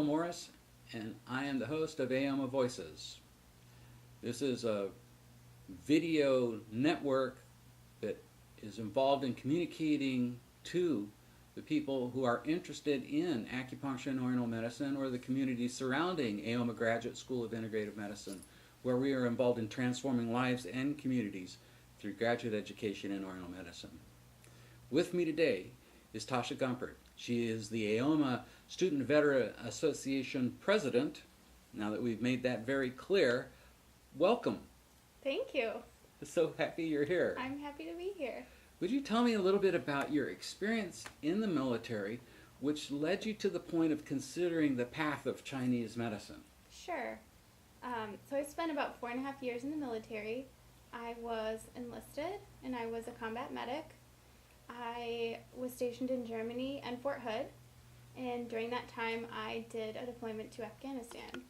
Michael Morris, and I am the host of AOMA Voices. This is a video network that is involved in communicating to the people who are interested in acupuncture and oriental medicine, or the community surrounding AOMA Graduate School of Integrative Medicine, where we are involved in transforming lives and communities through graduate education in oriental medicine. With me today is Tasha Gumpert. She is the AOMA Student Veteran Association President. Now that we've made that very clear, welcome. Thank you. So happy you're here. I'm happy to be here. Would you tell me a little bit about your experience in the military, which led you to the point of considering the path of Chinese medicine? Sure. So I spent about 4.5 years in the military. I was enlisted and I was a combat medic. I was stationed in Germany and Fort Hood, and during that time I did a deployment to Afghanistan.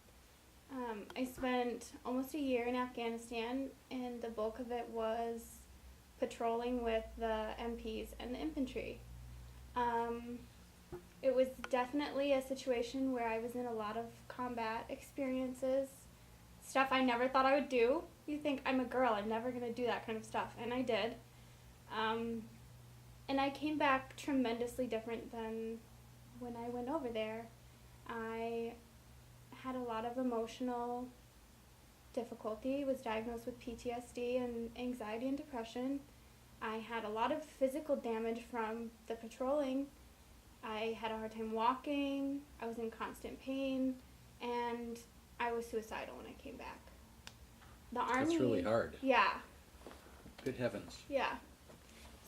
I spent almost a year in Afghanistan, and the bulk of it was patrolling with the MPs and the infantry. It was definitely a situation where I was in a lot of combat experiences, stuff I never thought I would do. You think, I'm a girl, I'm never going to do that kind of stuff, and I did. And I came back tremendously different than when I went over there. I had a lot of emotional difficulty, was diagnosed with PTSD and anxiety and depression. I had a lot of physical damage from the patrolling. I had a hard time walking, I was in constant pain, and I was suicidal when I came back. The Army... That's really hard. Yeah. Good heavens. Yeah.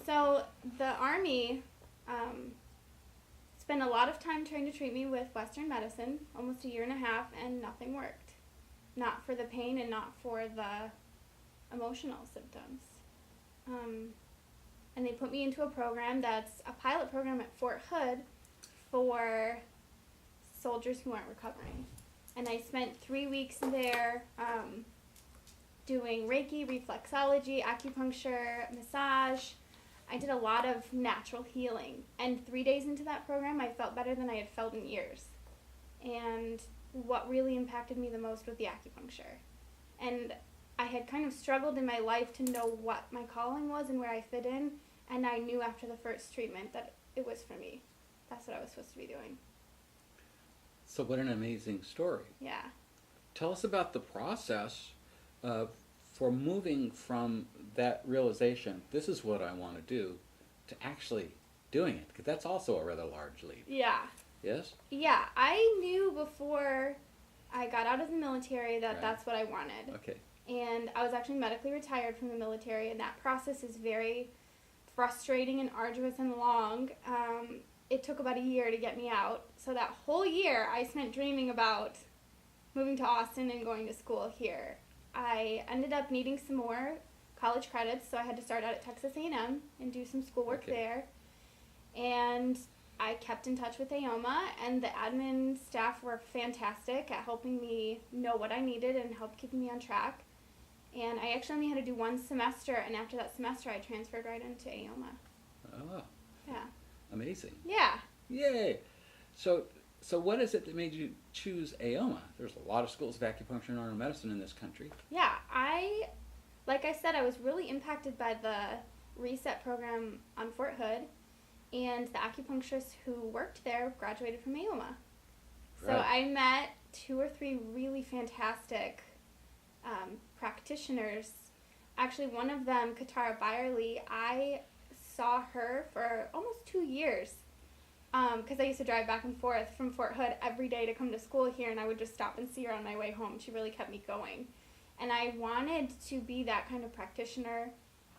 So the Army spent a lot of time trying to treat me with Western medicine, almost a year and a half, and nothing worked. Not for the pain and not for the emotional symptoms. And they put me into a program that's a pilot program at Fort Hood for soldiers who aren't recovering. And I spent 3 weeks there doing reiki, reflexology, acupuncture, massage. I did a lot of natural healing, and 3 days into that program, I felt better than I had felt in years. And what really impacted me the most was the acupuncture. And I had kind of struggled in my life to know what my calling was and where I fit in, and I knew after the first treatment that it was for me. That's what I was supposed to be doing. So what an amazing story. Yeah. Tell us about the process for moving from that realization, this is what I want to do, to actually doing it, because that's also a rather large leap. Yeah. Yes? Yeah, I knew before I got out of the military that that's what I wanted. Okay. And I was actually medically retired from the military, and that process is very frustrating and arduous and long. It took about a year to get me out. So that whole year I spent dreaming about moving to Austin and going to school here. I ended up needing some more college credits, so I had to start out at Texas A&M and do some schoolwork there. And I kept in touch with AOMA, and the admin staff were fantastic at helping me know what I needed and help keeping me on track. And I actually only had to do one semester, and after that semester I transferred right into AOMA. Oh. Yeah. Amazing. Yeah. Yay! So what is it that made you choose AOMA? There's a lot of schools of acupuncture and oriental medicine in this country. Yeah, like I said, I was really impacted by the reset program on Fort Hood, and the acupuncturists who worked there graduated from AOMA. So I met 2 or 3 really fantastic practitioners. Actually, one of them, Katara Byerly, I saw her for almost 2 years. Because I used to drive back and forth from Fort Hood every day to come to school here, and I would just stop and see her on my way home. She really kept me going. And I wanted to be that kind of practitioner,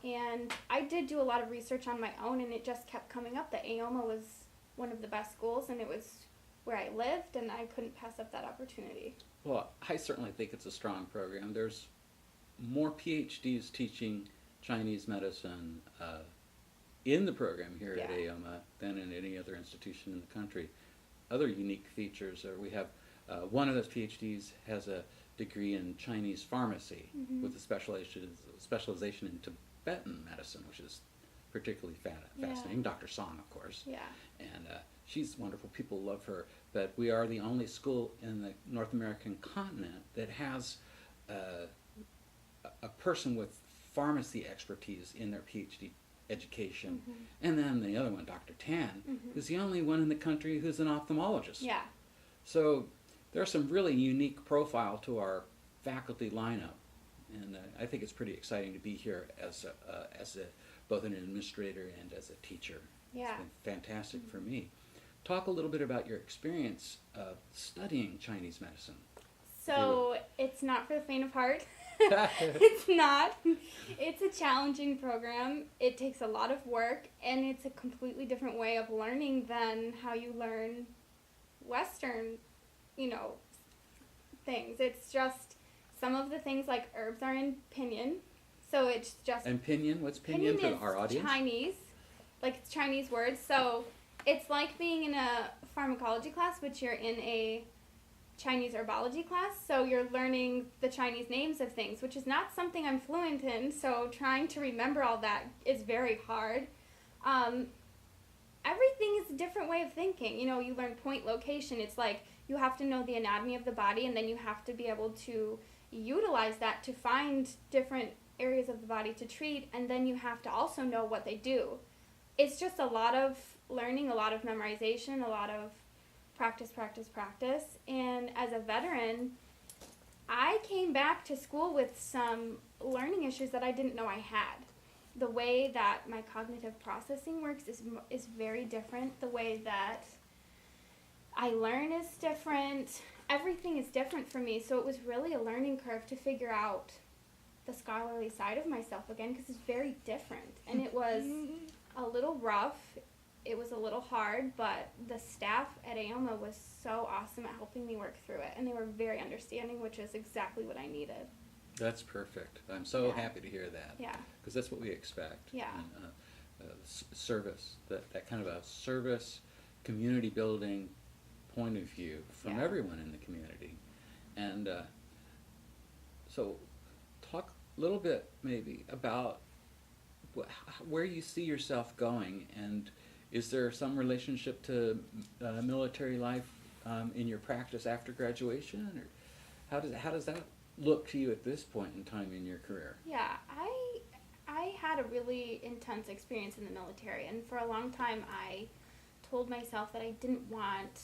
and I did do a lot of research on my own, and it just kept coming up that AOMA was one of the best schools, and it was where I lived, and I couldn't pass up that opportunity. Well, I certainly think it's a strong program. There's more PhDs teaching Chinese medicine in the program here at AOMA than in any other institution in the country. Other unique features are we have one of those PhDs has a degree in Chinese pharmacy with a specialization in Tibetan medicine, which is particularly fascinating. Dr. Song, of course. Yeah. And she's wonderful. People love her. but we are the only school in the North American continent that has a person with pharmacy expertise in their PhD education. And then the other one, Dr. Tan, is the only one in the country who's an ophthalmologist. Yeah. So there's some really unique profile to our faculty lineup. And I think it's pretty exciting to be here as both an administrator and as a teacher. Yeah. It's been fantastic for me. Talk a little bit about your experience of studying Chinese medicine. So it's not for the faint of heart. It's not. It's a challenging program. It takes a lot of work, and it's a completely different way of learning than how you learn Western, things. It's just some of the things like herbs are in pinyin. So it's just... And pinyin? What's pinyin for our audience? Chinese. Like it's Chinese words. So it's like being in a pharmacology class, which you're in a Chinese herbology class, so you're learning the Chinese names of things, which is not something I'm fluent in, so trying to remember all that is very hard. Everything is a different way of thinking. You learn point location. It's like you have to know the anatomy of the body, and then you have to be able to utilize that to find different areas of the body to treat, and then you have to also know what they do. It's just a lot of learning, a lot of memorization, a lot of practice, and as a veteran, I came back to school with some learning issues that I didn't know I had. The way that my cognitive processing works is very different. The way that I learn is different. Everything is different for me, so it was really a learning curve to figure out the scholarly side of myself again, because it's very different, and it was a little rough. It was a little hard, but the staff at AOMA was so awesome at helping me work through it, and they were very understanding, which is exactly what I needed. That's perfect. I'm so happy to hear that. Yeah. Because that's what we expect. Yeah. And, service, that kind of a service, community building point of view from everyone in the community. And so talk a little bit maybe about where you see yourself going, and is there some relationship to military life in your practice after graduation, or how does that look to you at this point in time in your career? Yeah, I had a really intense experience in the military, and for a long time I told myself that I didn't want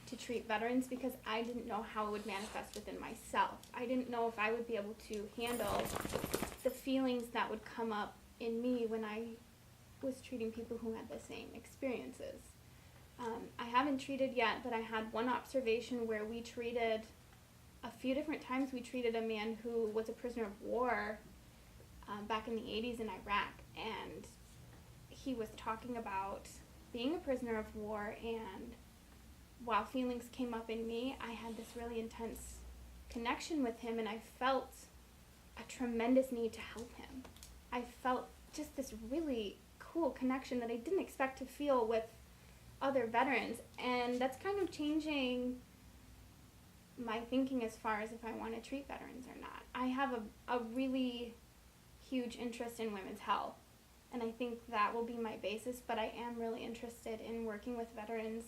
to treat veterans because I didn't know how it would manifest within myself. I didn't know if I would be able to handle the feelings that would come up in me when I was treating people who had the same experiences. I haven't treated yet, but I had one observation where we treated, a few different times we treated a man who was a prisoner of war back in the 80s in Iraq, and he was talking about being a prisoner of war, and while feelings came up in me, I had this really intense connection with him, and I felt a tremendous need to help him. I felt just this really cool connection that I didn't expect to feel with other veterans, and that's kind of changing my thinking as far as if I want to treat veterans or not. I have a really huge interest in women's health, and I think that will be my basis, but I am really interested in working with veterans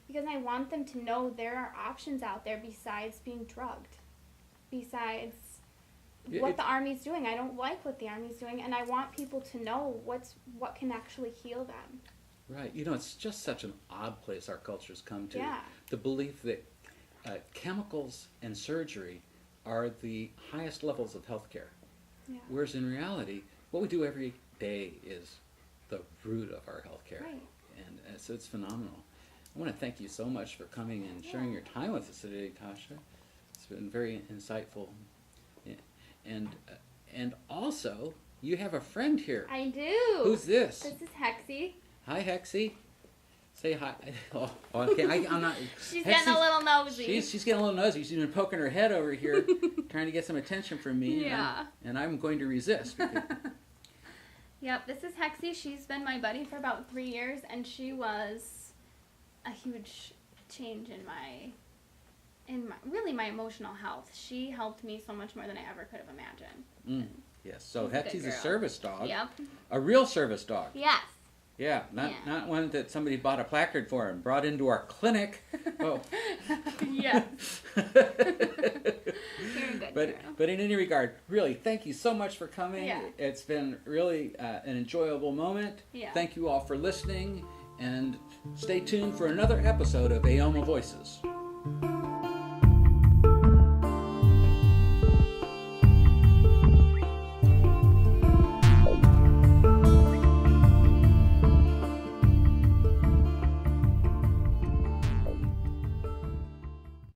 because I want them to know there are options out there besides being drugged, besides what the Army's doing. I don't like what the Army's doing, and I want people to know what can actually heal them. Right. It's just such an odd place our culture's come to. Yeah. The belief that chemicals and surgery are the highest levels of healthcare. Yeah. Whereas in reality, what we do every day is the root of our healthcare. Right. And so it's phenomenal. I want to thank you so much for coming and sharing your time with us today, Tasha. It's been very insightful. And also, you have a friend here. I do. Who's this? This is Hexie. Hi, Hexie. Say hi. Oh, okay. I'm not. She's getting a little nosy. She's getting a little nosy. She's been poking her head over here, trying to get some attention from me. Yeah. And I'm going to resist. Yep, this is Hexie. She's been my buddy for about 3 years, and she was a huge change in my my emotional health. She helped me so much more than I ever could have imagined. Yes. So Hexie's a service dog. Yep. A real service dog. Yes. Yeah, not one that somebody bought a placard for and brought into our clinic. Oh. Yes. You're good. But in any regard, really, thank you so much for coming. Yeah. It's been really an enjoyable moment. Yeah. Thank you all for listening, and stay tuned for another episode of AOMA Voices.